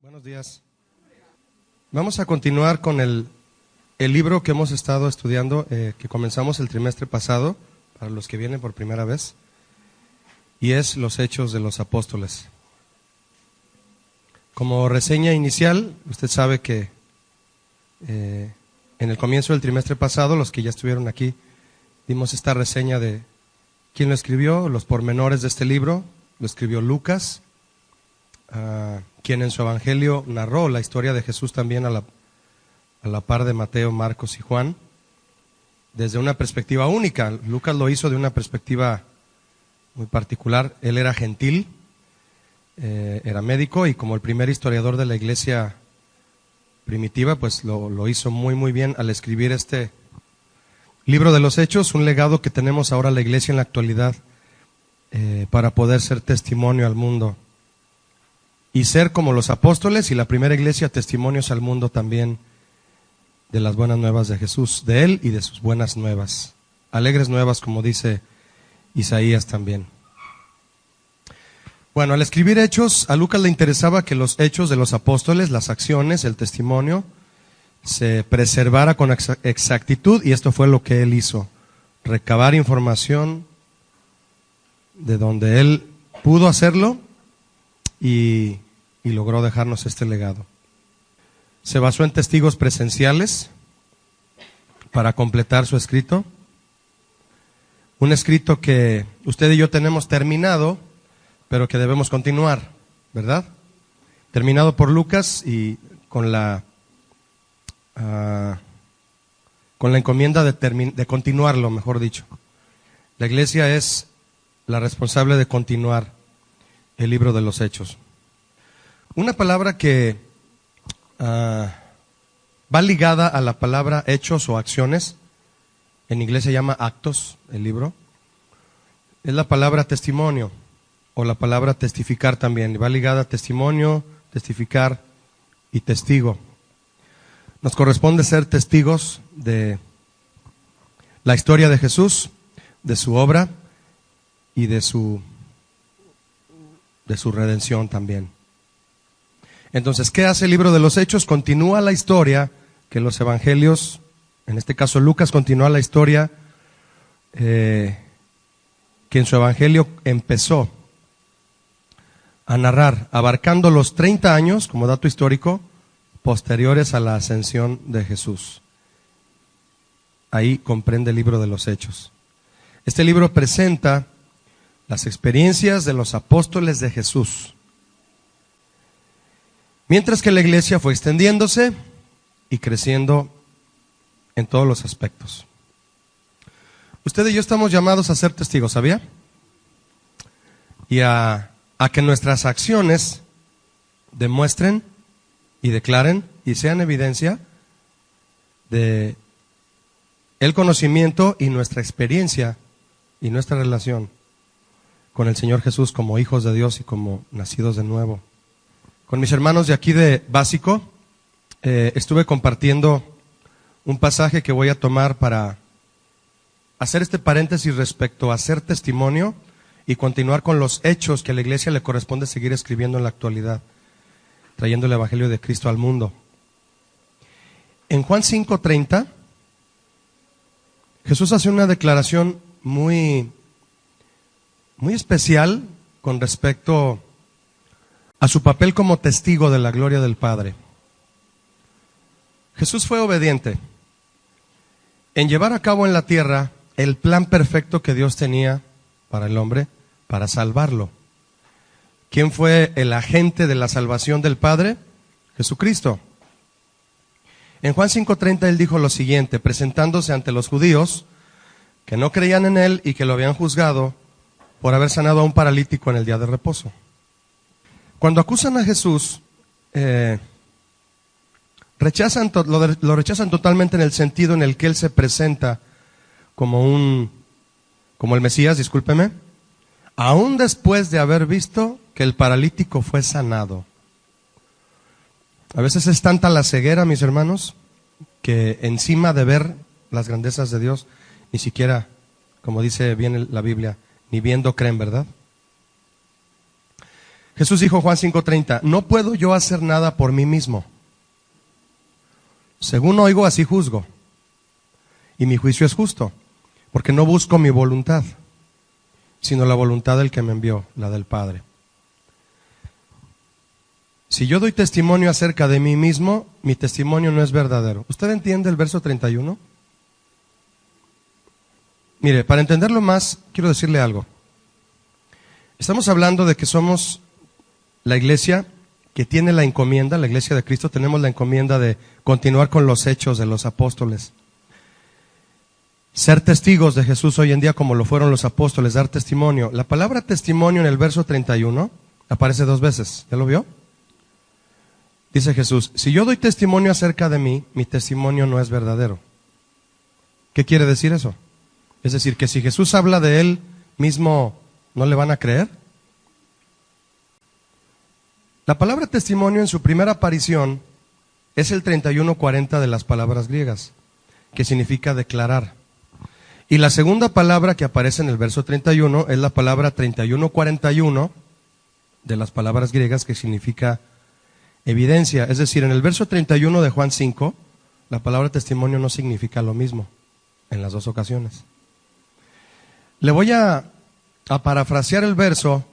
Buenos días. Vamos a continuar con el libro que hemos estado estudiando, que comenzamos el trimestre pasado, para los que vienen por primera vez, y es Los Hechos de los Apóstoles. Como reseña inicial, usted sabe que en el comienzo del trimestre pasado, los que ya estuvieron aquí, dimos esta reseña de quién lo escribió, los pormenores de este libro. Lo escribió Lucas, quien en su evangelio narró la historia de Jesús también a la par de Mateo, Marcos y Juan, desde una perspectiva única. Lucas lo hizo de una perspectiva muy particular. Él era gentil, era médico, y como el primer historiador de la iglesia primitiva, pues lo hizo muy bien al escribir este libro de los Hechos, un legado que tenemos ahora la iglesia en la actualidad, para poder ser testimonio al mundo y ser como los apóstoles y la primera iglesia, testimonios al mundo también de las buenas nuevas de Jesús, de Él y de sus buenas nuevas, alegres nuevas, como dice Isaías también. Bueno, al escribir Hechos, a Lucas le interesaba que los hechos de los apóstoles, las acciones, el testimonio, se preservara con exactitud, y esto fue lo que él hizo: recabar información de donde él pudo hacerlo y logró dejarnos este legado. Se basó en testigos presenciales para completar su escrito, un escrito que usted y yo tenemos terminado, pero que debemos continuar, ¿verdad? Terminado por Lucas y con la encomienda de continuarlo, mejor dicho. La iglesia es la responsable de continuar el libro de los Hechos. Una palabra que va ligada a la palabra hechos o acciones, en inglés se llama actos, el libro, es la palabra testimonio, o la palabra testificar también. Va ligada a testimonio, testificar y testigo. Nos corresponde ser testigos de la historia de Jesús, de su obra y de su redención también. Entonces, ¿qué hace el libro de los Hechos? Continúa la historia que los evangelios, en este caso Lucas, continúa la historia que en su evangelio empezó a narrar, abarcando los 30 años, como dato histórico, posteriores a la ascensión de Jesús. Ahí comprende el libro de los Hechos. Este libro presenta las experiencias de los apóstoles de Jesús, mientras que la iglesia fue extendiéndose y creciendo en todos los aspectos. Usted y yo estamos llamados a ser testigos, ¿sabía? Y a que nuestras acciones demuestren y declaren y sean evidencia de el conocimiento y nuestra experiencia y nuestra relación con el Señor Jesús como hijos de Dios y como nacidos de nuevo. Con mis hermanos de aquí de Básico, estuve compartiendo un pasaje que voy a tomar para hacer este paréntesis respecto a ser testimonio y continuar con los hechos que a la iglesia le corresponde seguir escribiendo en la actualidad, trayendo el Evangelio de Cristo al mundo. En Juan 5:30, Jesús hace una declaración muy especial con respecto a su papel como testigo de la gloria del Padre. Jesús fue obediente en llevar a cabo en la tierra el plan perfecto que Dios tenía para el hombre, para salvarlo. ¿Quién fue el agente de la salvación del Padre? Jesucristo. En Juan 5:30 él dijo lo siguiente, presentándose ante los judíos que no creían en él y que lo habían juzgado por haber sanado a un paralítico en el día de reposo. Cuando acusan a Jesús, lo rechazan totalmente en el sentido en el que él se presenta como el Mesías, discúlpeme, aún después de haber visto que el paralítico fue sanado. A veces es tanta la ceguera, mis hermanos, que encima de ver las grandezas de Dios, ni siquiera, como dice bien la Biblia, ni viendo creen, ¿verdad? Jesús dijo, Juan 5:30, no puedo yo hacer nada por mí mismo. Según oigo, así juzgo. Y mi juicio es justo, porque no busco mi voluntad, sino la voluntad del que me envió, la del Padre. Si yo doy testimonio acerca de mí mismo, mi testimonio no es verdadero. ¿Usted entiende el verso 31? Mire, para entenderlo más, quiero decirle algo. Estamos hablando de que somos la iglesia que tiene la encomienda, la iglesia de Cristo, tenemos la encomienda de continuar con los hechos de los apóstoles. Ser testigos de Jesús hoy en día como lo fueron los apóstoles, dar testimonio. La palabra testimonio en el verso 31 aparece 2 veces. ¿Ya lo vio? Dice Jesús, si yo doy testimonio acerca de mí, mi testimonio no es verdadero. ¿Qué quiere decir eso? Es decir, que si Jesús habla de él mismo, ¿no le van a creer? La palabra testimonio en su primera aparición es el 31:40 de las palabras griegas, que significa declarar. Y la segunda palabra que aparece en el verso 31 es la palabra 31:41 de las palabras griegas, que significa evidencia. Es decir, en el verso 31 de Juan 5, la palabra testimonio no significa lo mismo en las dos ocasiones. Le voy a parafrasear el verso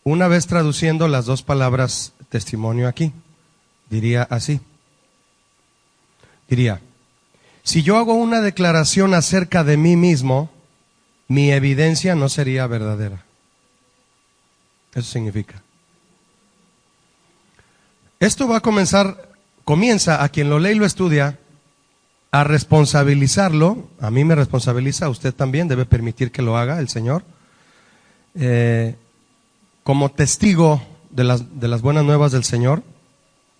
una vez traduciendo las dos palabras testimonio aquí. Diría así. Diría, si yo hago una declaración acerca de mí mismo, mi evidencia no sería verdadera. Eso significa. Esto va a comienza a quien lo lee y lo estudia, a responsabilizarlo. A mí me responsabiliza, a usted también, debe permitir que lo haga el Señor. Como testigo de las buenas nuevas del Señor,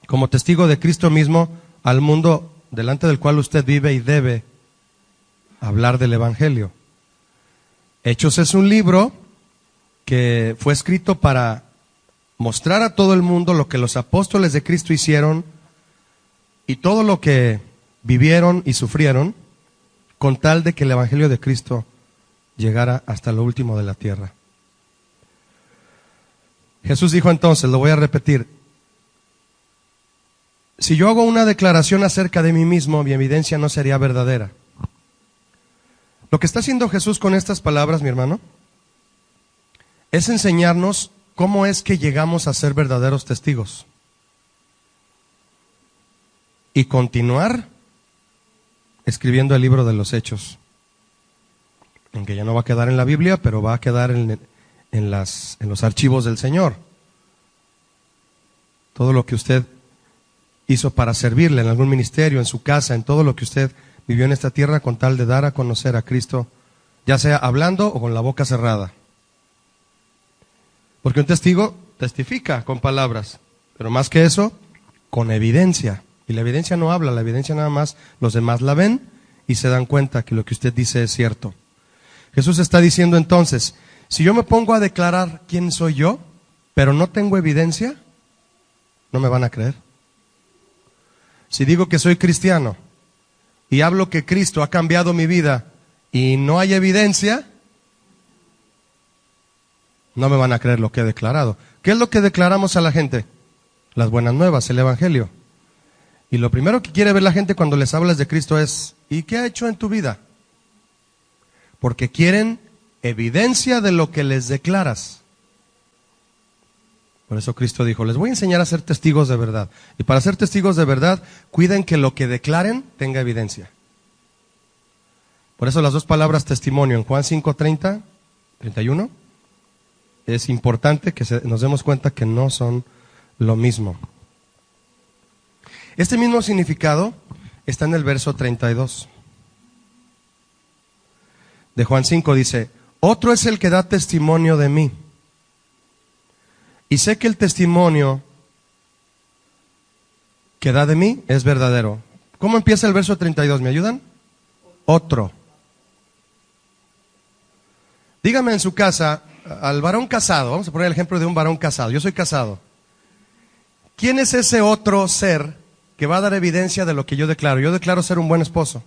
como testigo de Cristo mismo al mundo delante del cual usted vive y debe hablar del Evangelio. Hechos es un libro que fue escrito para mostrar a todo el mundo lo que los apóstoles de Cristo hicieron y todo lo que vivieron y sufrieron con tal de que el Evangelio de Cristo llegara hasta lo último de la tierra. Jesús dijo entonces, lo voy a repetir, si yo hago una declaración acerca de mí mismo, mi evidencia no sería verdadera. Lo que está haciendo Jesús con estas palabras, mi hermano, es enseñarnos cómo es que llegamos a ser verdaderos testigos. Y continuar escribiendo el libro de los Hechos, en que ya no va a quedar en la Biblia, pero va a quedar en los archivos del Señor. Todo lo que usted hizo para servirle en algún ministerio, en su casa, en todo lo que usted vivió en esta tierra con tal de dar a conocer a Cristo, ya sea hablando o con la boca cerrada. Porque un testigo testifica con palabras, pero más que eso, con evidencia. Y la evidencia no habla, la evidencia nada más los demás la ven y se dan cuenta que lo que usted dice es cierto. Jesús está diciendo entonces, si yo me pongo a declarar quién soy yo, pero no tengo evidencia, no me van a creer. Si digo que soy cristiano y hablo que Cristo ha cambiado mi vida y no hay evidencia, no me van a creer lo que he declarado. ¿Qué es lo que declaramos a la gente? Las buenas nuevas, el Evangelio. Y lo primero que quiere ver la gente cuando les hablas de Cristo es, ¿y qué ha hecho en tu vida? Porque quieren evidencia de lo que les declaras. Por eso Cristo dijo, les voy a enseñar a ser testigos de verdad. Y para ser testigos de verdad, cuiden que lo que declaren tenga evidencia. Por eso las dos palabras testimonio en Juan 5:30, 31, es importante que nos demos cuenta que no son lo mismo. Este mismo significado está en el verso 32 de Juan 5, dice, otro es el que da testimonio de mí. Y sé que el testimonio que da de mí es verdadero. ¿Cómo empieza el verso 32? ¿Me ayudan? Otro. Dígame en su casa, al varón casado, vamos a poner el ejemplo de un varón casado. Yo soy casado. ¿Quién es ese otro ser que va a dar evidencia de lo que yo declaro? Yo declaro ser un buen esposo.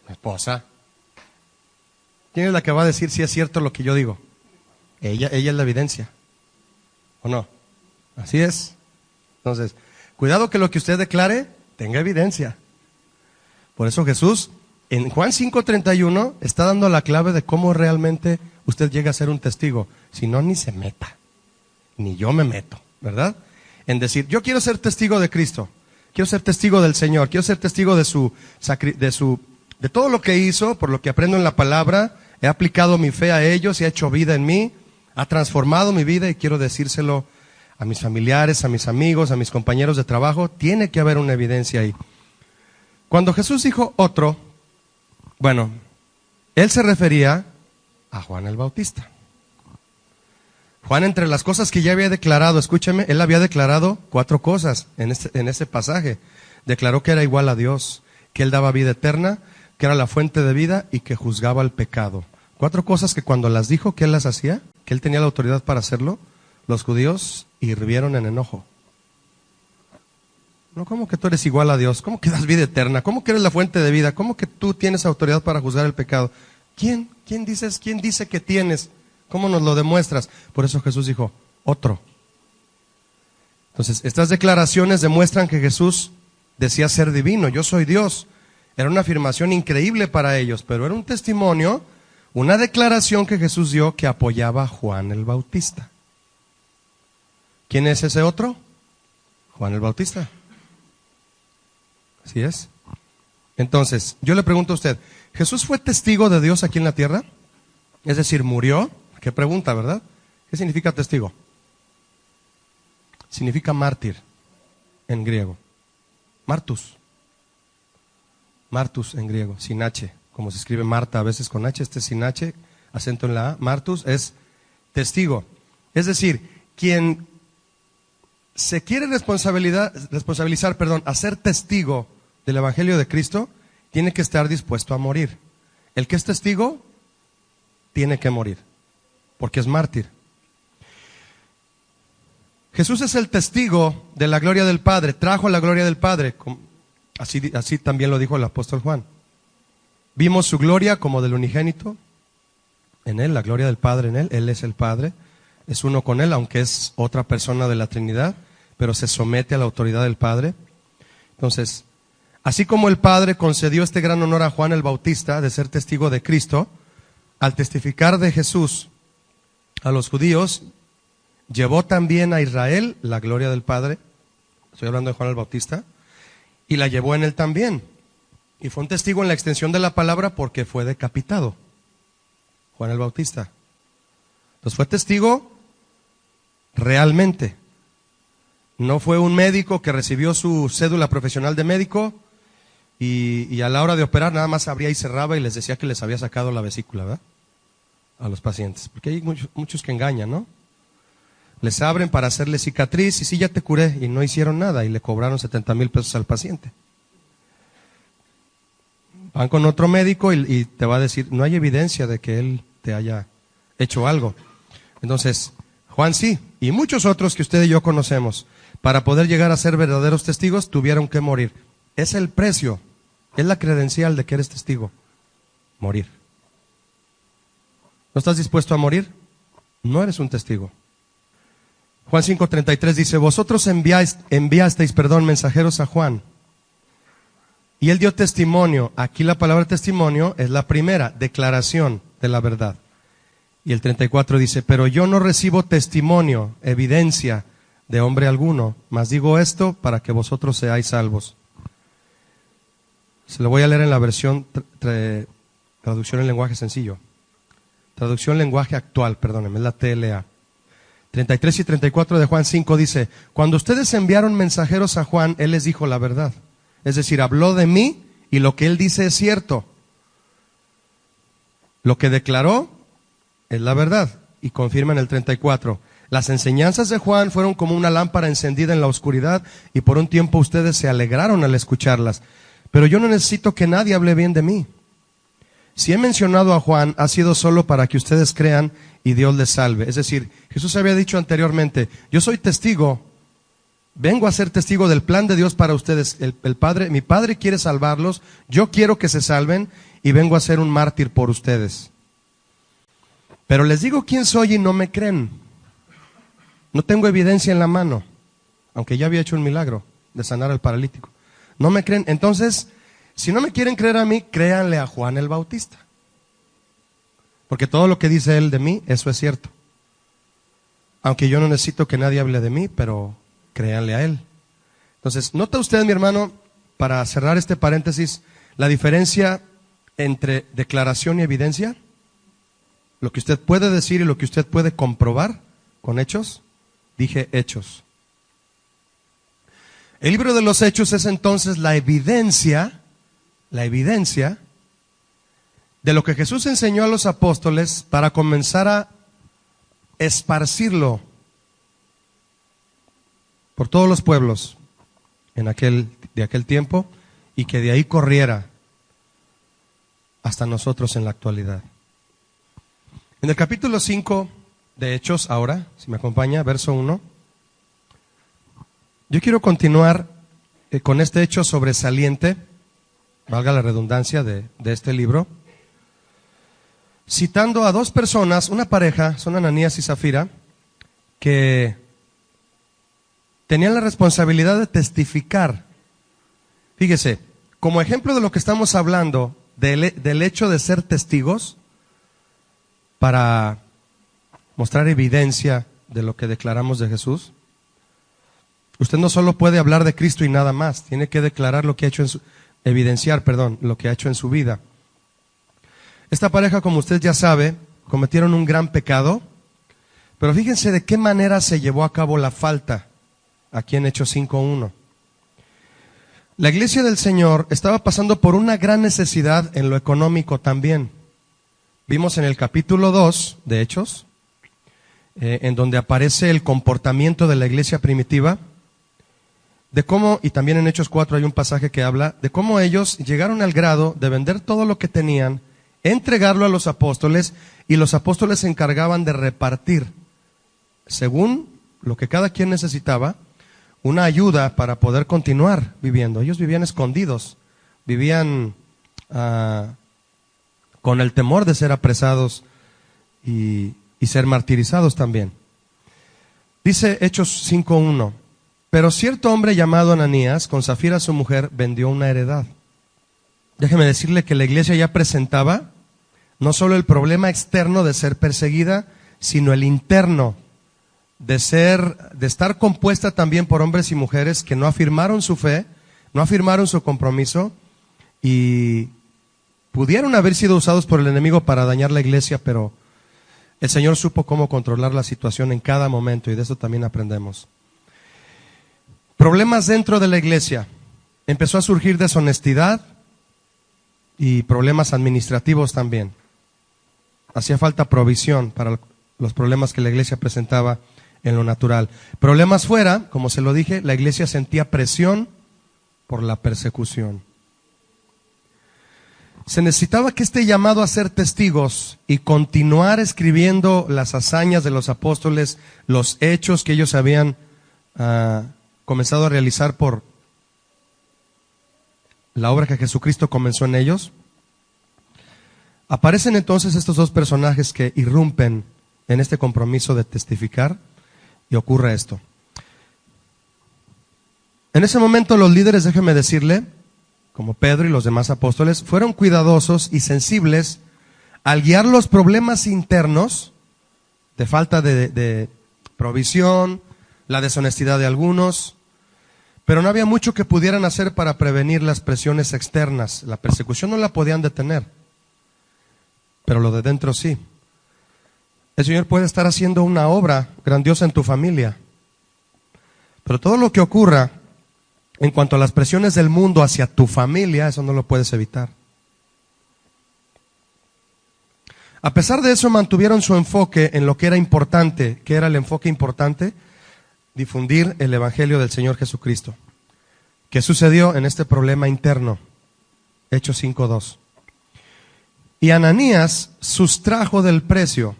Mi esposa. ¿Quién es la que va a decir si es cierto lo que yo digo? Ella es la evidencia. ¿O no? Así es. Entonces, cuidado que lo que usted declare tenga evidencia. Por eso Jesús, en Juan 5:31, está dando la clave de cómo realmente usted llega a ser un testigo. Si no, ni se meta. Ni yo me meto, ¿verdad? En decir, yo quiero ser testigo de Cristo. Quiero ser testigo del Señor. Quiero ser testigo de todo lo que hizo, por lo que aprendo en la palabra. He aplicado mi fe a ellos y ha hecho vida en mí. Ha transformado mi vida y quiero decírselo a mis familiares, a mis amigos, a mis compañeros de trabajo. Tiene que haber una evidencia ahí. Cuando Jesús dijo otro, bueno, él se refería a Juan el Bautista. Juan, entre las cosas que ya había declarado, escúcheme, él había declarado 4 cosas en ese pasaje. Declaró que era igual a Dios, que él daba vida eterna, que era la fuente de vida y que juzgaba el pecado. 4 cosas que cuando las dijo que él las hacía, que él tenía la autoridad para hacerlo, los judíos hirvieron en enojo. No, ¿cómo que tú eres igual a Dios? ¿Cómo que das vida eterna? ¿Cómo que eres la fuente de vida? ¿Cómo que tú tienes autoridad para juzgar el pecado? ¿Quién? ¿Quién dice que tienes? ¿Cómo nos lo demuestras? Por eso Jesús dijo, otro. Entonces, estas declaraciones demuestran que Jesús decía ser divino, yo soy Dios. Era una afirmación increíble para ellos, pero era un testimonio, una declaración que Jesús dio que apoyaba a Juan el Bautista. ¿Quién es ese otro? Juan el Bautista. Así es. Entonces, yo le pregunto a usted, ¿Jesús fue testigo de Dios aquí en la tierra? Es decir, ¿murió? Qué pregunta, ¿verdad? ¿Qué significa testigo? Significa mártir en griego. Martus. Martus en griego, sin H, como se escribe Marta a veces con H, este es sin H, acento en la A. Martus es testigo. Es decir, quien se quiere responsabilizar, a ser testigo del Evangelio de Cristo, tiene que estar dispuesto a morir. El que es testigo tiene que morir, porque es mártir. Jesús es el testigo de la gloria del Padre, trajo la gloria del Padre, así también lo dijo el apóstol Juan. Vimos su gloria como del unigénito, en él, la gloria del Padre en él, él es el Padre, es uno con él, aunque es otra persona de la Trinidad, pero se somete a la autoridad del Padre. Entonces, así como el Padre concedió este gran honor a Juan el Bautista de ser testigo de Cristo, al testificar de Jesús a los judíos, llevó también a Israel la gloria del Padre, estoy hablando de Juan el Bautista, y la llevó en él también. Y fue un testigo en la extensión de la palabra porque fue decapitado, Juan el Bautista. Entonces fue testigo realmente. No fue un médico que recibió su cédula profesional de médico y a la hora de operar nada más abría y cerraba y les decía que les había sacado la vesícula, ¿verdad? A los pacientes. Porque hay muchos que engañan, ¿no? Les abren para hacerle cicatriz y sí, ya te curé, y no hicieron nada y le cobraron 70,000 pesos al paciente. Van con otro médico y te va a decir, no hay evidencia de que él te haya hecho algo. Entonces, Juan sí, y muchos otros que usted y yo conocemos, para poder llegar a ser verdaderos testigos, tuvieron que morir. Es el precio, es la credencial de que eres testigo, morir. ¿No estás dispuesto a morir? No eres un testigo. Juan 5:33 dice, vosotros enviasteis mensajeros a Juan. Y él dio testimonio. Aquí la palabra testimonio es la primera, declaración de la verdad. Y el 34 dice, pero yo no recibo testimonio, evidencia de hombre alguno, mas digo esto para que vosotros seáis salvos. Se lo voy a leer en la versión, traducción en lenguaje sencillo. Traducción lenguaje actual, perdónenme, es la TLA. 33 y 34 de Juan 5 dice, cuando ustedes enviaron mensajeros a Juan, él les dijo la verdad. Es decir, habló de mí y lo que él dice es cierto. Lo que declaró es la verdad. Y confirma en el 34. Las enseñanzas de Juan fueron como una lámpara encendida en la oscuridad y por un tiempo ustedes se alegraron al escucharlas. Pero yo no necesito que nadie hable bien de mí. Si he mencionado a Juan, ha sido solo para que ustedes crean y Dios les salve. Es decir, Jesús había dicho anteriormente, yo soy testigo, vengo a ser testigo del plan de Dios para ustedes. Mi Padre quiere salvarlos, yo quiero que se salven y vengo a ser un mártir por ustedes. Pero les digo quién soy y no me creen. No tengo evidencia en la mano, aunque ya había hecho un milagro de sanar al paralítico. ¿No me creen? Entonces, si no me quieren creer a mí, créanle a Juan el Bautista. Porque todo lo que dice él de mí, eso es cierto. Aunque yo no necesito que nadie hable de mí, pero créanle a él. Entonces, ¿nota usted, mi hermano, para cerrar este paréntesis, la diferencia entre declaración y evidencia? Lo que usted puede decir y lo que usted puede comprobar con hechos. Dije hechos. El libro de los Hechos es entonces la evidencia de lo que Jesús enseñó a los apóstoles para comenzar a esparcirlo por todos los pueblos de aquel tiempo, y que de ahí corriera hasta nosotros en la actualidad. En el capítulo 5 de Hechos, ahora, si me acompaña, verso 1, yo quiero continuar con este hecho sobresaliente, valga la redundancia de este libro, citando a dos personas, una pareja, son Ananías y Zafira, que tenían la responsabilidad de testificar. Fíjese, como ejemplo de lo que estamos hablando, del hecho de ser testigos, para mostrar evidencia de lo que declaramos de Jesús, usted no solo puede hablar de Cristo y nada más, tiene que declarar lo que ha hecho evidenciar lo que ha hecho en su vida. Esta pareja, como usted ya sabe, cometieron un gran pecado, pero fíjense de qué manera se llevó a cabo la falta aquí en Hechos 5:1. La iglesia del Señor estaba pasando por una gran necesidad en lo económico también. Vimos en el capítulo 2 de Hechos, en donde aparece el comportamiento de la iglesia primitiva, de cómo, y también en Hechos 4 hay un pasaje que habla de cómo ellos llegaron al grado de vender todo lo que tenían, entregarlo a los apóstoles, y los apóstoles se encargaban de repartir, según lo que cada quien necesitaba, una ayuda para poder continuar viviendo. Ellos vivían escondidos, vivían con el temor de ser apresados y ser martirizados también. Dice Hechos 5:1, pero cierto hombre llamado Ananías, con Zafira su mujer, vendió una heredad. Déjeme decirle que la iglesia ya presentaba no solo el problema externo de ser perseguida, sino el interno de estar compuesta también por hombres y mujeres que no afirmaron su fe, no afirmaron su compromiso, y pudieron haber sido usados por el enemigo para dañar la iglesia, pero el Señor supo cómo controlar la situación en cada momento, y de eso también aprendemos. Problemas dentro de la iglesia. Empezó a surgir deshonestidad y problemas administrativos también. Hacía falta provisión para los problemas que la iglesia presentaba en lo natural. Problemas fuera, como se lo dije, la iglesia sentía presión por la persecución. Se necesitaba que este llamado a ser testigos y continuar escribiendo las hazañas de los apóstoles, los hechos que ellos habían comenzado a realizar por la obra que Jesucristo comenzó en ellos. Aparecen entonces estos dos personajes que irrumpen en este compromiso de testificar, y ocurre esto. En ese momento los líderes, déjeme decirle, como Pedro y los demás apóstoles, fueron cuidadosos y sensibles al guiar los problemas internos de falta de provisión, la deshonestidad de algunos, pero no había mucho que pudieran hacer para prevenir las presiones externas. La persecución no la podían detener, pero lo de dentro sí. El Señor puede estar haciendo una obra grandiosa en tu familia, pero todo lo que ocurra en cuanto a las presiones del mundo hacia tu familia, eso no lo puedes evitar. A pesar de eso, mantuvieron su enfoque en lo que era importante. ¿Qué era el enfoque importante? Difundir el Evangelio del Señor Jesucristo. ¿Qué sucedió en este problema interno? Hechos 5:2. Y Ananías sustrajo del precio,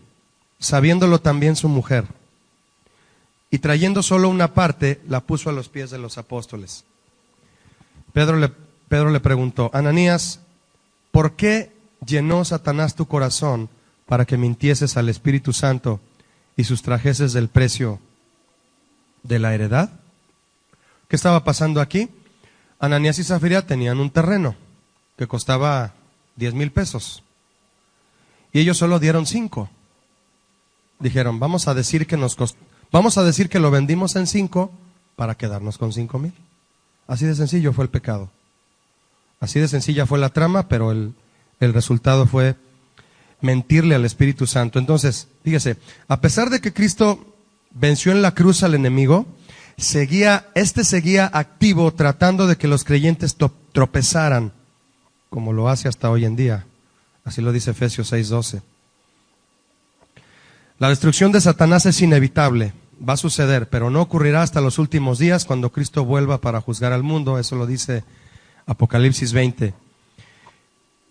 sabiéndolo también su mujer, y trayendo solo una parte, la puso a los pies de los apóstoles. Pedro le preguntó, Ananías, ¿por qué llenó Satanás tu corazón para que mintieses al Espíritu Santo y sustrajeses del precio de la heredad. ¿Qué estaba pasando aquí? Ananías y Zafira tenían un terreno que costaba 10,000 pesos. Y ellos solo dieron 5. Dijeron, vamos a decir que lo vendimos en 5 para quedarnos con 5,000. Así de sencillo fue el pecado. Así de sencilla fue la trama, pero el resultado fue mentirle al Espíritu Santo. Entonces, fíjese, a pesar de que Cristo venció en la cruz al enemigo, seguía activo tratando de que los creyentes tropezaran, como lo hace hasta hoy en día. Así lo dice Efesios 6:12. La destrucción de Satanás es inevitable, va a suceder, pero no ocurrirá hasta los últimos días cuando Cristo vuelva para juzgar al mundo. Eso lo dice Apocalipsis 20.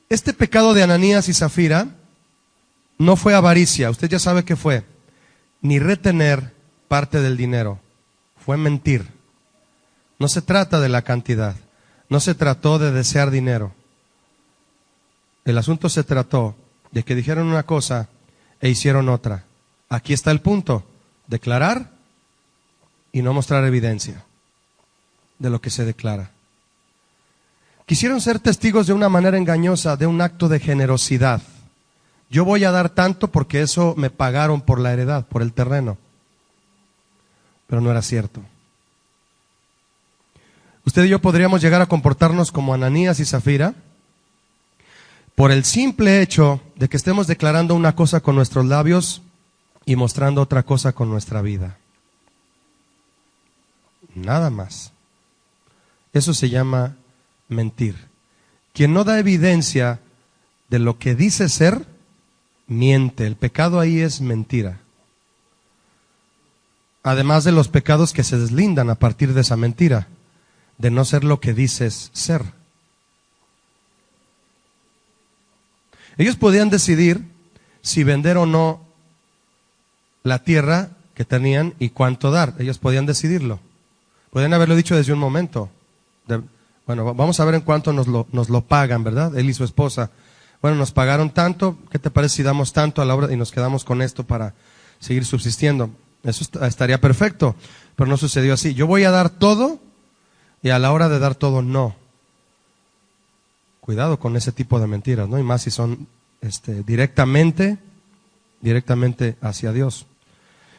Este pecado de Ananías y Zafira no fue avaricia, usted ya sabe qué fue, ni retener parte del dinero, fue mentir. No se trata de la cantidad, no se trató de desear dinero. El asunto se trató de que dijeron una cosa e hicieron otra. Aquí está el punto, declarar y no mostrar evidencia de lo que se declara. Quisieron ser testigos de una manera engañosa de un acto de generosidad. Yo voy a dar tanto porque eso me pagaron por la heredad, por el terreno. Pero no era cierto. Usted y yo podríamos llegar a comportarnos como Ananías y Zafira por el simple hecho de que estemos declarando una cosa con nuestros labios y mostrando otra cosa con nuestra vida. Nada más. Eso se llama mentir. Quien no da evidencia de lo que dice ser, miente. El pecado ahí es mentira. Además de los pecados que se deslindan a partir de esa mentira, de no ser lo que dices ser. Ellos podían decidir si vender o no la tierra que tenían y cuánto dar. Ellos podían decidirlo. Podían haberlo dicho desde un momento. Bueno, vamos a ver en cuánto nos lo pagan, ¿verdad? Él y su esposa. Bueno, nos pagaron tanto, ¿qué te parece si damos tanto a la obra y nos quedamos con esto para seguir subsistiendo? Eso estaría perfecto, pero no sucedió así. Yo voy a dar todo y a la hora de dar todo, no. Cuidado con ese tipo de mentiras, ¿no? Y más si son directamente hacia Dios.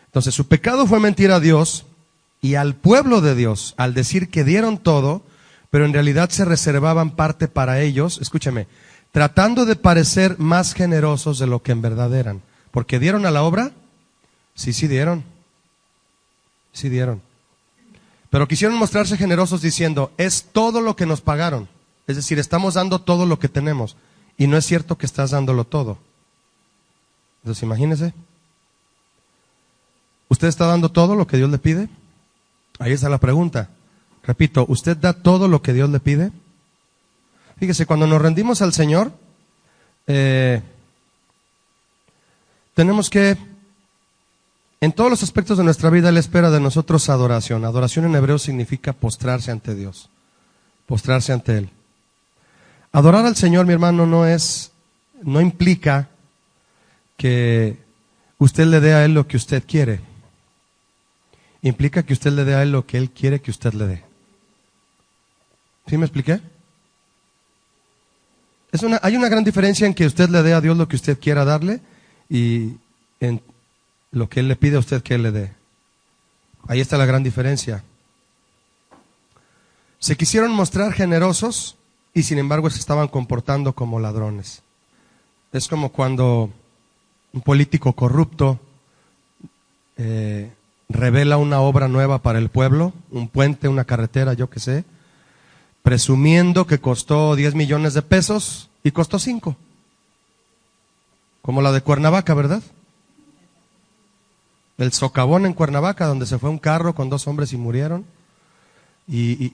Entonces, su pecado fue mentir a Dios y al pueblo de Dios, al decir que dieron todo, pero en realidad se reservaban parte para ellos, escúcheme, tratando de parecer más generosos de lo que en verdad eran. Porque dieron a la obra, sí dieron. Sí dieron. Pero quisieron mostrarse generosos diciendo, es todo lo que nos pagaron. Es decir, estamos dando todo lo que tenemos. Y no es cierto que estás dándolo todo. Entonces, imagínese. ¿Usted está dando todo lo que Dios le pide? Ahí está la pregunta. Repito, ¿usted da todo lo que Dios le pide? Fíjese, cuando nos rendimos al Señor, tenemos que, en todos los aspectos de nuestra vida, Él espera de nosotros adoración. Adoración en hebreo significa postrarse ante Dios, postrarse ante Él. Adorar al Señor, mi hermano, no implica que usted le dé a Él lo que usted quiere. Implica que usted le dé a Él lo que Él quiere que usted le dé. ¿Sí me expliqué? Hay una gran diferencia en que usted le dé a Dios lo que usted quiera darle y en lo que Él le pide a usted que Él le dé. Ahí está la gran diferencia. Se quisieron mostrar generosos y sin embargo se estaban comportando como ladrones. Es como cuando un político corrupto revela una obra nueva para el pueblo, un puente, una carretera, yo qué sé, presumiendo que costó 10 millones de pesos y costó 5. Como la de Cuernavaca, ¿verdad? El socavón en Cuernavaca, donde se fue un carro con 2 hombres y murieron. ¿Y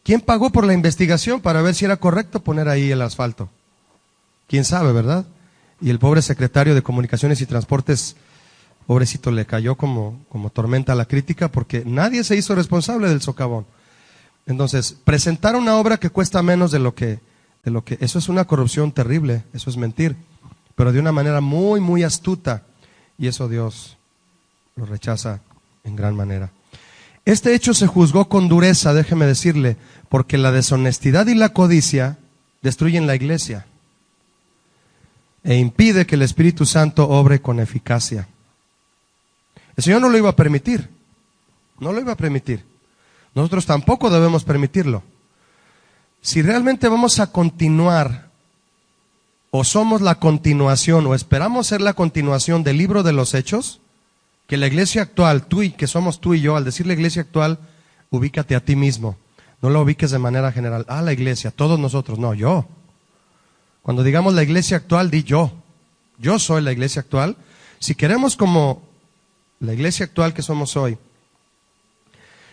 quién pagó por la investigación para ver si era correcto poner ahí el asfalto? ¿Quién sabe, verdad? Y el pobre secretario de Comunicaciones y Transportes, pobrecito, le cayó como tormenta a la crítica porque nadie se hizo responsable del socavón. Entonces, presentar una obra que cuesta menos de lo que, eso es una corrupción terrible, eso es mentir, pero de una manera muy, muy astuta, y eso Dios lo rechaza en gran manera. Este hecho se juzgó con dureza, déjeme decirle, porque la deshonestidad y la codicia destruyen la iglesia e impide que el Espíritu Santo obre con eficacia. El Señor no lo iba a permitir, no lo iba a permitir. Nosotros tampoco debemos permitirlo. Si realmente vamos a continuar, o somos la continuación, o esperamos ser la continuación del libro de los Hechos, que la iglesia actual, que somos tú y yo, al decir la iglesia actual, ubícate a ti mismo. No lo ubiques de manera general. Ah, la iglesia, todos nosotros. No, yo. Cuando digamos la iglesia actual, di yo. Yo soy la iglesia actual. Si queremos, como la iglesia actual que somos hoy,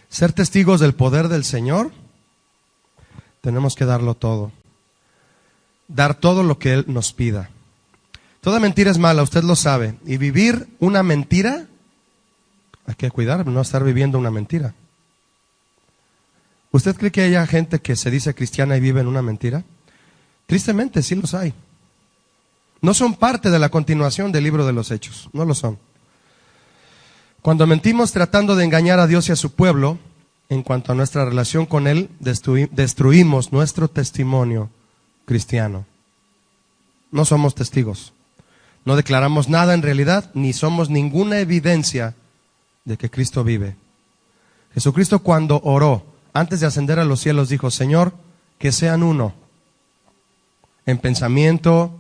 ser testigos del poder del Señor, tenemos que darlo todo. Dar todo lo que Él nos pida. Toda mentira es mala, usted lo sabe. Y vivir una mentira, hay que cuidar, no estar viviendo una mentira. ¿Usted cree que haya gente que se dice cristiana y vive en una mentira? Tristemente, sí los hay. No son parte de la continuación del libro de los Hechos, no lo son. Cuando mentimos tratando de engañar a Dios y a su pueblo, en cuanto a nuestra relación con Él, destruimos nuestro testimonio cristiano. No somos testigos. No declaramos nada en realidad, ni somos ninguna evidencia de que Cristo vive. Jesucristo, cuando oró, antes de ascender a los cielos, dijo: Señor, que sean uno. En pensamiento,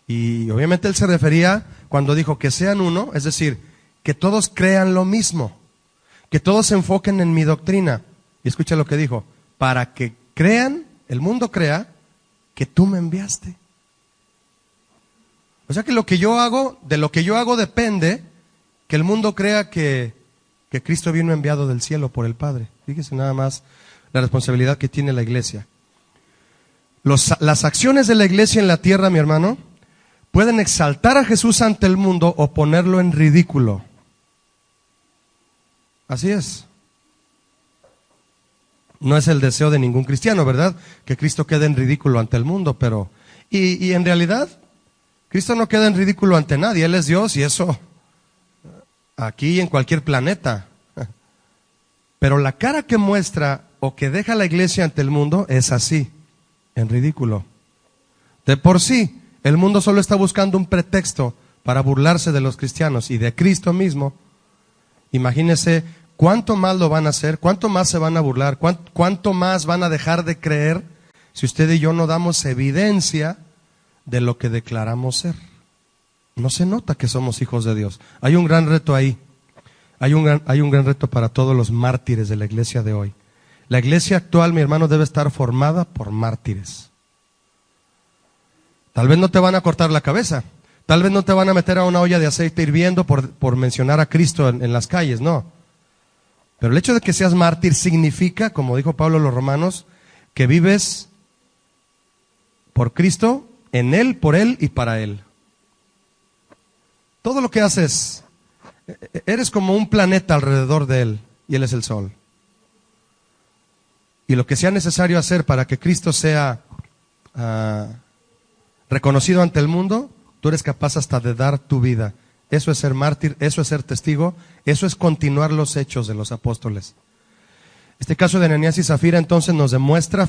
y obviamente Él se refería cuando dijo que sean uno, es decir, que todos crean lo mismo, que todos se enfoquen en mi doctrina. Y escucha lo que dijo: para que crean, el mundo crea, que tú me enviaste. O sea que lo que yo hago, de lo que yo hago depende que el mundo crea que Cristo vino enviado del cielo por el Padre. Fíjese nada más la responsabilidad que tiene la iglesia. Las acciones de la iglesia en la tierra, mi hermano, pueden exaltar a Jesús ante el mundo o ponerlo en ridículo. Así es. No es el deseo de ningún cristiano, ¿verdad?, que Cristo quede en ridículo ante el mundo, pero... Y en realidad, Cristo no queda en ridículo ante nadie. Él es Dios, y eso aquí y en cualquier planeta. Pero la cara que muestra o que deja la iglesia ante el mundo es así, en ridículo. De por sí, el mundo solo está buscando un pretexto para burlarse de los cristianos y de Cristo mismo. Imagínese cuánto más lo van a hacer, cuánto más se van a burlar, cuánto más van a dejar de creer si usted y yo no damos evidencia de lo que declaramos ser. No se nota que somos hijos de Dios. Hay un gran reto ahí. Hay un gran reto para todos los mártires de la iglesia de hoy. La iglesia actual, mi hermano, debe estar formada por mártires. Tal vez no te van a cortar la cabeza. Tal vez no te van a meter a una olla de aceite hirviendo por mencionar a Cristo en las calles, no. Pero el hecho de que seas mártir significa, como dijo Pablo a los romanos, que vives por Cristo, en Él, por Él y para Él. Todo lo que haces, eres como un planeta alrededor de Él, y Él es el sol. Y lo que sea necesario hacer para que Cristo sea reconocido ante el mundo, tú eres capaz hasta de dar tu vida. Eso es ser mártir, eso es ser testigo, eso es continuar los hechos de los apóstoles. Este caso de Ananías y Zafira entonces nos demuestra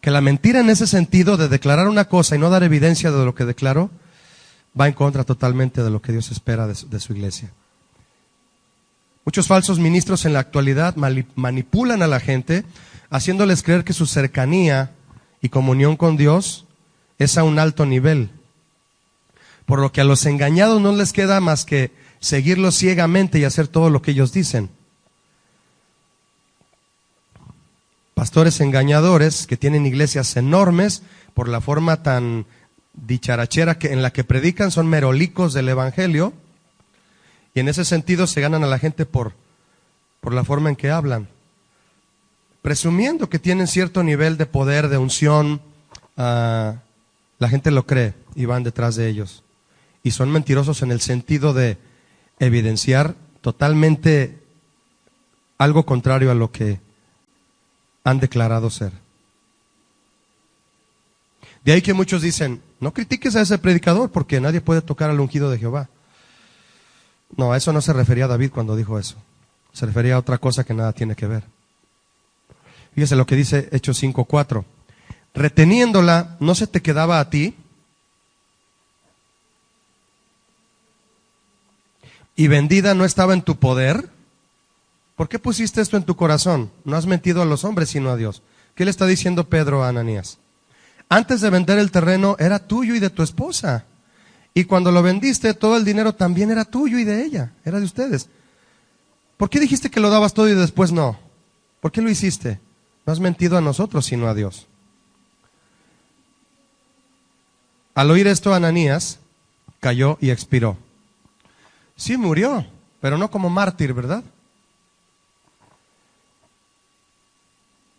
que la mentira en ese sentido de declarar una cosa y no dar evidencia de lo que declaró, va en contra totalmente de lo que Dios espera de su iglesia. Muchos falsos ministros en la actualidad manipulan a la gente, haciéndoles creer que su cercanía y comunión con Dios es a un alto nivel. Por lo que a los engañados no les queda más que seguirlos ciegamente y hacer todo lo que ellos dicen. Pastores engañadores que tienen iglesias enormes por la forma tan dicharachera en la que predican, son merolicos del evangelio, y en ese sentido se ganan a la gente por la forma en que hablan, presumiendo que tienen cierto nivel de poder, de unción. La gente lo cree y van detrás de ellos, y son mentirosos en el sentido de evidenciar totalmente algo contrario a lo que han declarado ser. De ahí que muchos dicen: no critiques a ese predicador porque nadie puede tocar al ungido de Jehová. No, a eso no se refería a David cuando dijo eso. Se refería a otra cosa que nada tiene que ver. Fíjese lo que dice Hechos 5:4. Reteniéndola, ¿no se te quedaba a ti? ¿Y vendida no estaba en tu poder? ¿Por qué pusiste esto en tu corazón? No has mentido a los hombres, sino a Dios. ¿Qué le está diciendo Pedro a Ananías? Antes de vender el terreno era tuyo y de tu esposa. Y cuando lo vendiste, todo el dinero también era tuyo y de ella, era de ustedes. ¿Por qué dijiste que lo dabas todo y después no? ¿Por qué lo hiciste? No has mentido a nosotros, sino a Dios. Al oír esto, Ananías cayó y expiró. Sí murió, pero no como mártir, ¿verdad?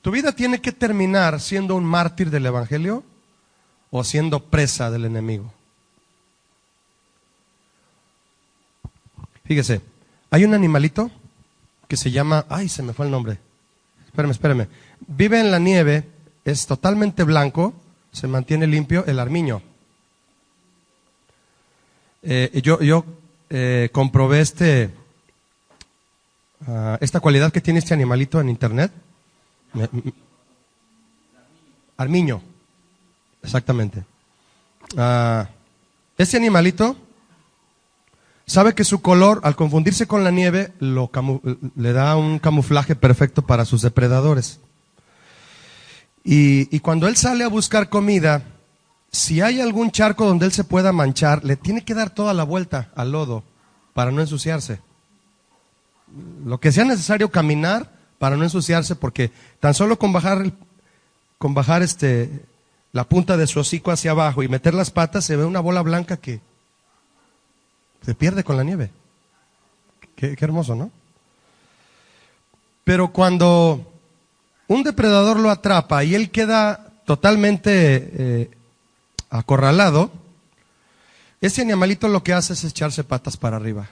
¿Tu vida tiene que terminar siendo un mártir del Evangelio o siendo presa del enemigo? Fíjese, hay un animalito que se llama, ay, se me fue el nombre. Espérame. Vive en la nieve, es totalmente blanco, se mantiene limpio, el armiño. Yo comprobé esta cualidad que tiene este animalito en internet. Armiño, exactamente. Este animalito sabe que su color, al confundirse con la nieve, le da un camuflaje perfecto para sus depredadores. Y cuando él sale a buscar comida, si hay algún charco donde él se pueda manchar, le tiene que dar toda la vuelta al lodo para no ensuciarse. Lo que sea necesario caminar para no ensuciarse, porque tan solo con bajar la punta de su hocico hacia abajo y meter las patas, se ve una bola blanca que se pierde con la nieve. Qué hermoso, ¿no? Pero cuando un depredador lo atrapa y él queda totalmente acorralado, ese animalito lo que hace es echarse patas para arriba.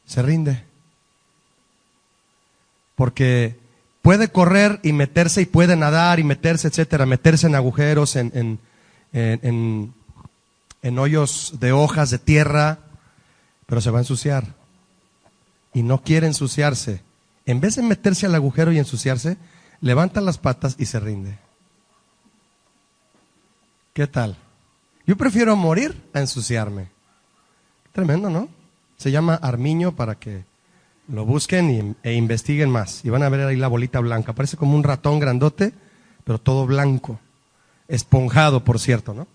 Se rinde. Porque puede correr y meterse, y puede nadar y meterse, etcétera, meterse en agujeros, en hoyos de hojas, de tierra, pero se va a ensuciar. Y no quiere ensuciarse. En vez de meterse al agujero y ensuciarse, levanta las patas y se rinde. ¿Qué tal? Yo prefiero morir a ensuciarme. Tremendo, ¿no? Se llama armiño, para que lo busquen e investiguen más. Y van a ver ahí la bolita blanca. Parece como un ratón grandote, pero todo blanco. Esponjado, por cierto, ¿no?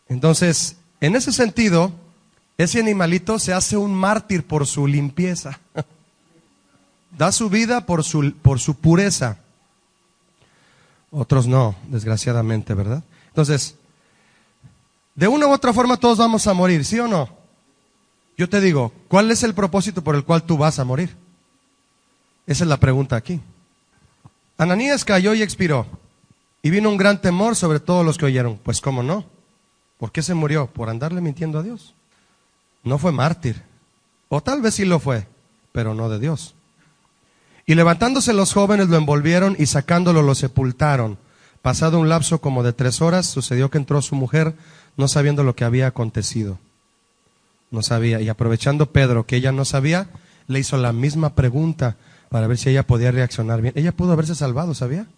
Entonces, en ese sentido, ese animalito se hace un mártir por su limpieza. Da su vida por su pureza. Otros no, desgraciadamente, ¿verdad? Entonces, de una u otra forma todos vamos a morir, ¿sí o no? Yo te digo, ¿cuál es el propósito por el cual tú vas a morir? Esa es la pregunta aquí. Ananías cayó y expiró, y vino un gran temor sobre todos los que oyeron. Pues ¿cómo no? ¿Por qué se murió? Por andarle mintiendo a Dios. No fue mártir, o tal vez sí lo fue, pero no de Dios. Y levantándose los jóvenes lo envolvieron y sacándolo lo sepultaron. Pasado un lapso como de 3 horas, sucedió que entró su mujer, no sabiendo lo que había acontecido. No sabía, y aprovechando Pedro que ella no sabía, le hizo la misma pregunta para ver si ella podía reaccionar bien. Ella pudo haberse salvado, ¿sabía?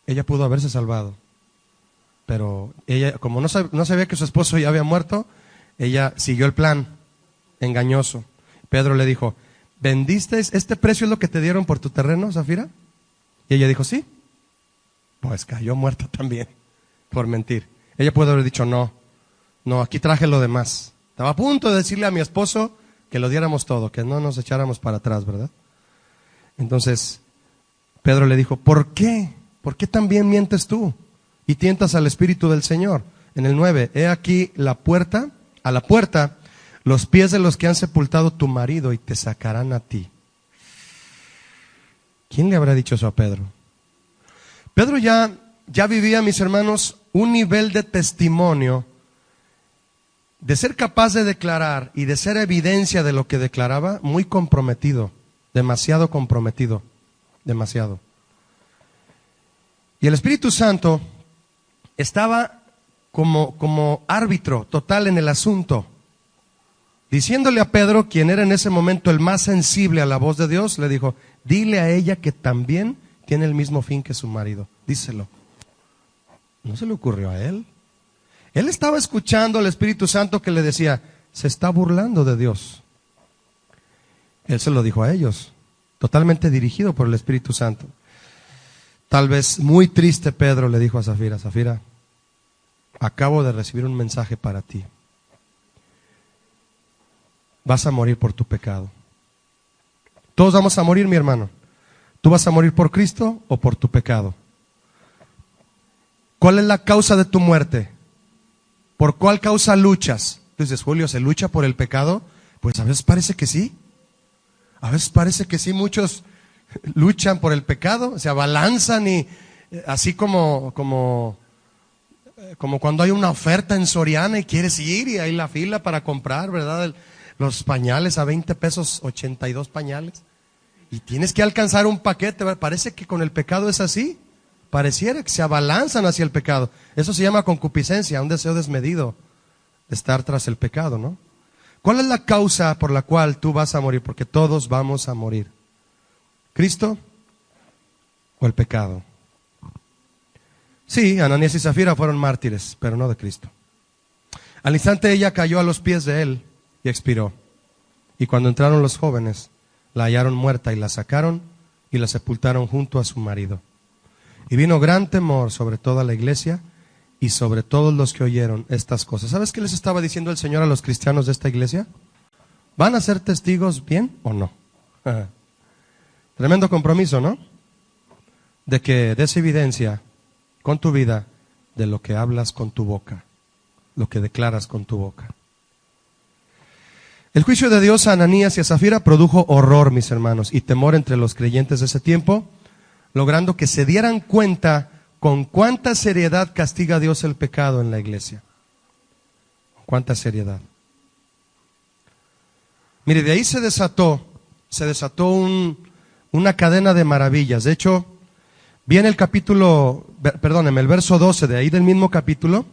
Ella pudo haberse salvado, pero ella, como no sabía que su esposo ya había muerto, ella siguió el plan engañoso. Pedro le dijo, ¿vendiste este precio es lo que te dieron por tu terreno, Zafira? Y ella dijo, sí. Pues cayó muerta también por mentir. Ella pudo haber dicho, no, aquí traje lo demás. Estaba a punto de decirle a mi esposo que lo diéramos todo, que no nos echáramos para atrás, ¿verdad? Entonces, Pedro le dijo, ¿por qué? ¿Por qué también mientes tú y tientas al Espíritu del Señor? En el 9, he aquí a la puerta, los pies de los que han sepultado tu marido y te sacarán a ti. ¿Quién le habrá dicho eso a Pedro? Pedro ya vivía, mis hermanos, un nivel de testimonio, de ser capaz de declarar y de ser evidencia de lo que declaraba, muy comprometido, demasiado comprometido, demasiado. Y el Espíritu Santo estaba como árbitro total en el asunto, diciéndole a Pedro, quien era en ese momento el más sensible a la voz de Dios, le dijo: dile a ella que también tiene el mismo fin que su marido, díselo. No se le ocurrió a él. Él estaba escuchando al Espíritu Santo que le decía: se está burlando de Dios. Él se lo dijo a ellos, totalmente dirigido por el Espíritu Santo. Tal vez muy triste, Pedro le dijo a Zafira: Zafira, acabo de recibir un mensaje para ti. Vas a morir por tu pecado. Todos vamos a morir, mi hermano. ¿Tú vas a morir por Cristo o por tu pecado? ¿Cuál es la causa de tu muerte? ¿Por cuál causa luchas? Tú dices: Julio, ¿se lucha por el pecado? Pues a veces parece que sí. A veces parece que sí, muchos luchan por el pecado, se abalanzan y así como cuando hay una oferta en Soriana y quieres ir y hay la fila para comprar, ¿verdad? Los pañales a 20 pesos, 82 pañales. Y tienes que alcanzar un paquete, ¿verdad? Parece que con el pecado es así. Pareciera que se abalanzan hacia el pecado. Eso se llama concupiscencia, un deseo desmedido de estar tras el pecado, ¿no? ¿Cuál es la causa por la cual tú vas a morir? Porque todos vamos a morir. ¿Cristo o el pecado? Sí, Ananías y Zafira fueron mártires, pero no de Cristo. Al instante ella cayó a los pies de él y expiró. Y cuando entraron los jóvenes, la hallaron muerta y la sacaron y la sepultaron junto a su marido. Y vino gran temor sobre toda la iglesia y sobre todos los que oyeron estas cosas. ¿Sabes qué les estaba diciendo el Señor a los cristianos de esta iglesia? ¿Van a ser testigos bien o no? Tremendo compromiso, ¿no? De que des evidencia con tu vida de lo que hablas con tu boca, lo que declaras con tu boca. El juicio de Dios a Ananías y a Zafira produjo horror, mis hermanos, y temor entre los creyentes de ese tiempo, logrando que se dieran cuenta con cuánta seriedad castiga Dios el pecado en la iglesia. Cuánta seriedad. Mire, de ahí se desató una cadena de maravillas. De hecho, viene el el verso 12 de ahí del mismo capítulo,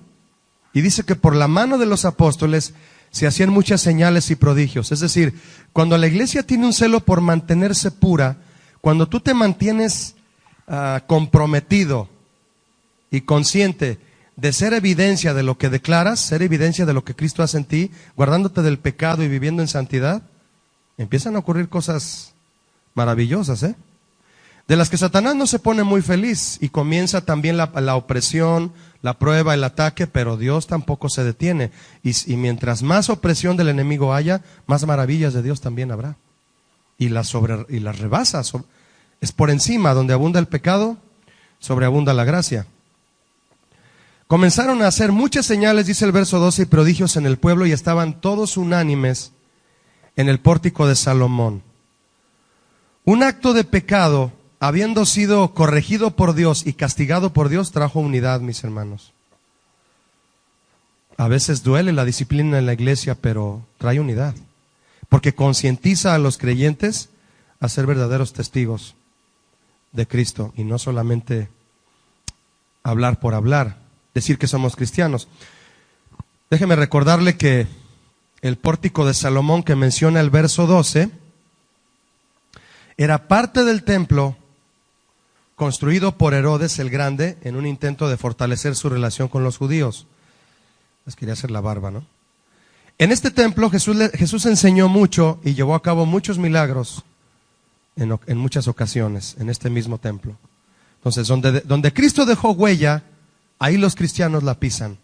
y dice que por la mano de los apóstoles se hacían muchas señales y prodigios. Es decir, cuando la iglesia tiene un celo por mantenerse pura, cuando tú te mantienes comprometido y consciente de ser evidencia de lo que declaras, ser evidencia de lo que Cristo hace en ti, guardándote del pecado y viviendo en santidad, empiezan a ocurrir cosas maravillosas, de las que Satanás no se pone muy feliz, y comienza también la opresión, la prueba, el ataque, pero Dios tampoco se detiene. Y mientras más opresión del enemigo haya, más maravillas de Dios también habrá. Y las rebasa. Es por encima, donde abunda el pecado, sobreabunda la gracia. Comenzaron a hacer muchas señales, dice el verso 12, y prodigios en el pueblo, y estaban todos unánimes en el pórtico de Salomón. Un acto de pecado, habiendo sido corregido por Dios y castigado por Dios, trajo unidad, mis hermanos. A veces duele la disciplina en la iglesia, pero trae unidad, porque concientiza a los creyentes a ser verdaderos testigos de Cristo, y no solamente hablar por hablar, decir que somos cristianos. Déjeme recordarle que el pórtico de Salomón que menciona el verso 12 era parte del templo construido por Herodes el Grande en un intento de fortalecer su relación con los judíos. Les quería hacer la barba, ¿no? En este templo Jesús enseñó mucho y llevó a cabo muchos milagros en muchas ocasiones, en este mismo templo. Entonces, donde Cristo dejó huella, ahí los cristianos la pisan.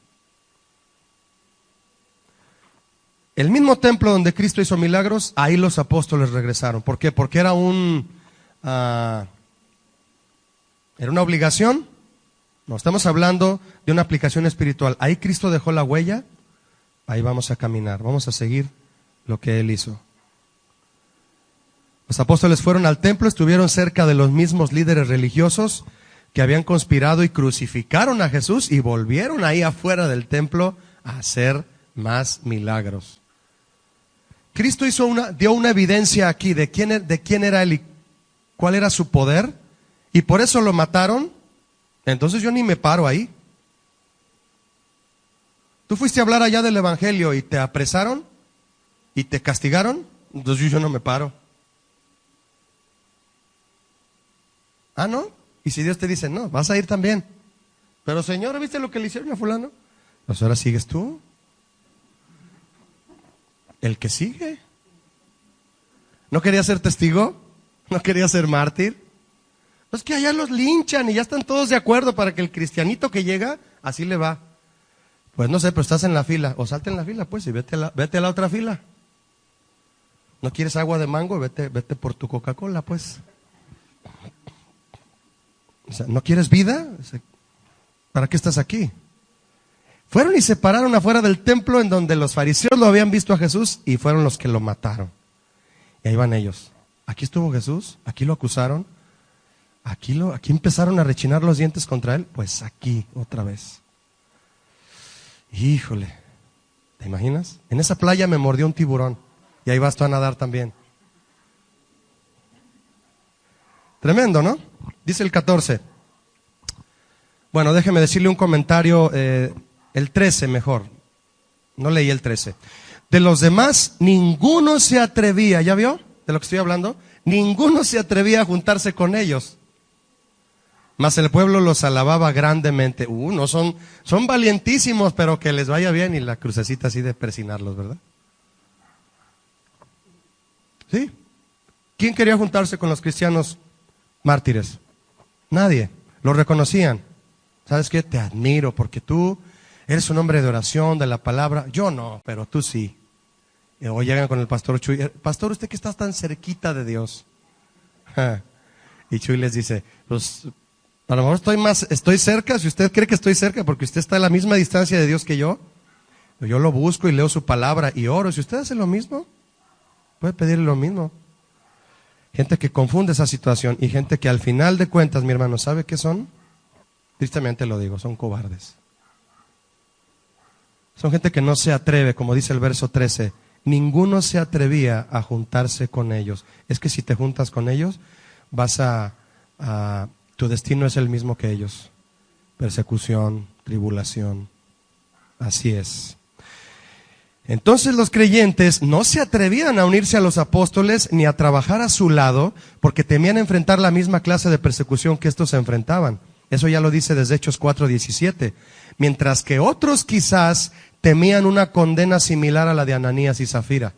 El mismo templo donde Cristo hizo milagros, ahí los apóstoles regresaron. ¿Por qué? Porque era una obligación. No, estamos hablando de una aplicación espiritual. Ahí Cristo dejó la huella, ahí vamos a caminar, vamos a seguir lo que Él hizo. Los apóstoles fueron al templo, estuvieron cerca de los mismos líderes religiosos que habían conspirado y crucificaron a Jesús, y volvieron ahí afuera del templo a hacer más milagros. Cristo dio una evidencia aquí de quién era Él y cuál era su poder, y por eso lo mataron. Entonces yo ni me paro ahí. ¿Tú fuiste a hablar allá del evangelio y te apresaron y te castigaron? Entonces yo no me paro. Ah, ¿no? Y si Dios te dice, no, vas a ir también. Pero Señor, ¿viste lo que le hicieron a fulano? Pues ahora sigues tú. El que sigue. ¿No quería ser testigo? ¿No quería ser mártir? Pues que allá los linchan y ya están todos de acuerdo para que el cristianito que llega, así le va. Pues no sé, pero estás en la fila. O salte en la fila, pues, y vete a la otra fila. ¿No quieres agua de mango? Vete por tu Coca-Cola, pues. O sea, ¿no quieres vida? ¿Para qué estás aquí? Fueron y se pararon afuera del templo en donde los fariseos lo habían visto a Jesús y fueron los que lo mataron. Y ahí van ellos. Aquí estuvo Jesús, aquí lo acusaron, aquí empezaron a rechinar los dientes contra él, pues aquí otra vez. Híjole, ¿te imaginas? En esa playa me mordió un tiburón y ahí vas tú a nadar también. Tremendo, ¿no? Dice el 14. Bueno, déjeme decirle un comentario, el 13 mejor. No leí el 13. De los demás, ninguno se atrevía, ¿ya vio de lo que estoy hablando? Ninguno se atrevía a juntarse con ellos. Mas el pueblo los alababa grandemente. No son valientísimos, pero que les vaya bien, y la crucecita así de persinarlos, ¿verdad? ¿Sí? ¿Quién quería juntarse con los cristianos mártires? Nadie. Los reconocían. ¿Sabes qué? Te admiro porque tú eres un hombre de oración, de la palabra. Yo no, pero tú sí. O llegan con el pastor Chuy. Pastor, usted que está tan cerquita de Dios. Y Chuy les dice, pues a lo mejor estoy cerca, si usted cree que estoy cerca, porque usted está a la misma distancia de Dios que yo. Yo lo busco y leo su palabra y oro. Si usted hace lo mismo, puede pedirle lo mismo. Gente que confunde esa situación y gente que al final de cuentas, mi hermano, ¿sabe qué son? Tristemente lo digo, son cobardes. Son gente que no se atreve, como dice el verso 13. Ninguno se atrevía a juntarse con ellos. Es que si te juntas con ellos, tu destino es el mismo que ellos. Persecución, tribulación. Así es. Entonces los creyentes no se atrevían a unirse a los apóstoles ni a trabajar a su lado porque temían enfrentar la misma clase de persecución que estos se enfrentaban. Eso ya lo dice desde Hechos 4:17. Mientras que otros quizás temían una condena similar a la de Ananías y Zafira.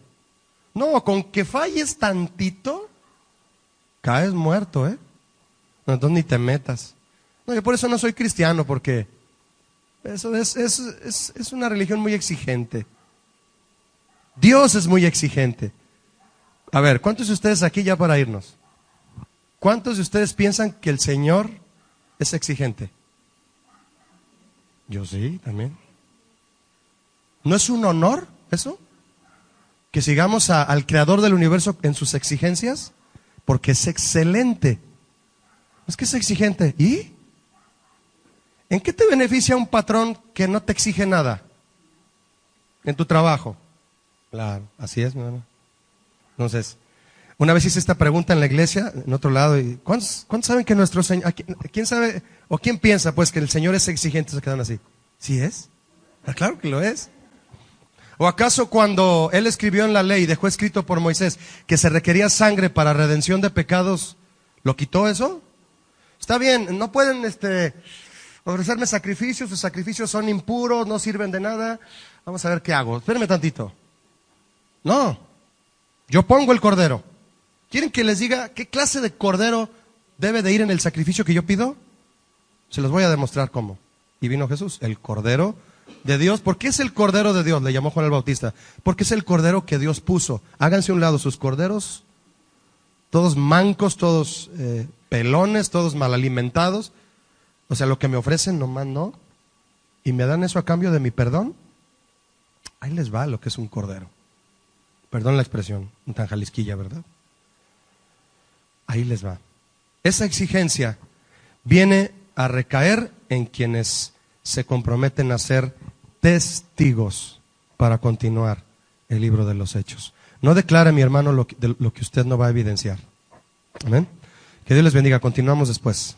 No, con que falles tantito, caes muerto, ¿eh? No, entonces ni te metas. No, yo por eso no soy cristiano, porque eso es una religión muy exigente. Dios es muy exigente. A ver, ¿cuántos de ustedes aquí ya para irnos? ¿Cuántos de ustedes piensan que el Señor es exigente? Yo sí, también. ¿No es un honor eso? Que sigamos al Creador del universo en sus exigencias, porque es excelente. Es que es exigente. ¿Y? ¿En qué te beneficia un patrón que no te exige nada? En tu trabajo. Claro, así es, mi hermano. Entonces, una vez hice esta pregunta en la iglesia, en otro lado, y ¿cuántos saben que nuestro Señor, quién sabe, o quién piensa pues que el Señor es exigente? Se quedan así. ¿Sí es? Claro que lo es. ¿O acaso cuando Él escribió en la ley, dejó escrito por Moisés, que se requería sangre para redención de pecados, ¿lo quitó eso? Está bien, no pueden ofrecerme sacrificios, los sacrificios son impuros, no sirven de nada. Vamos a ver qué hago. Espérenme tantito. No, yo pongo el cordero. ¿Quieren que les diga qué clase de cordero debe de ir en el sacrificio que yo pido? Se los voy a demostrar cómo. Y vino Jesús, el cordero de Dios. ¿Por qué es el cordero de Dios? Le llamó Juan el Bautista. Porque es el cordero que Dios puso. Háganse a un lado sus corderos, todos mancos, todos pelones, todos mal alimentados. O sea, lo que me ofrecen nomás no. Y me dan eso a cambio de mi perdón. Ahí les va lo que es un cordero. Perdón la expresión, un tan jalisquilla, ¿verdad? Ahí les va. Esa exigencia viene a recaer en quienes se comprometen a ser testigos para continuar el libro de los Hechos. No declare, mi hermano, lo que usted no va a evidenciar. Amén. Que Dios les bendiga. Continuamos después.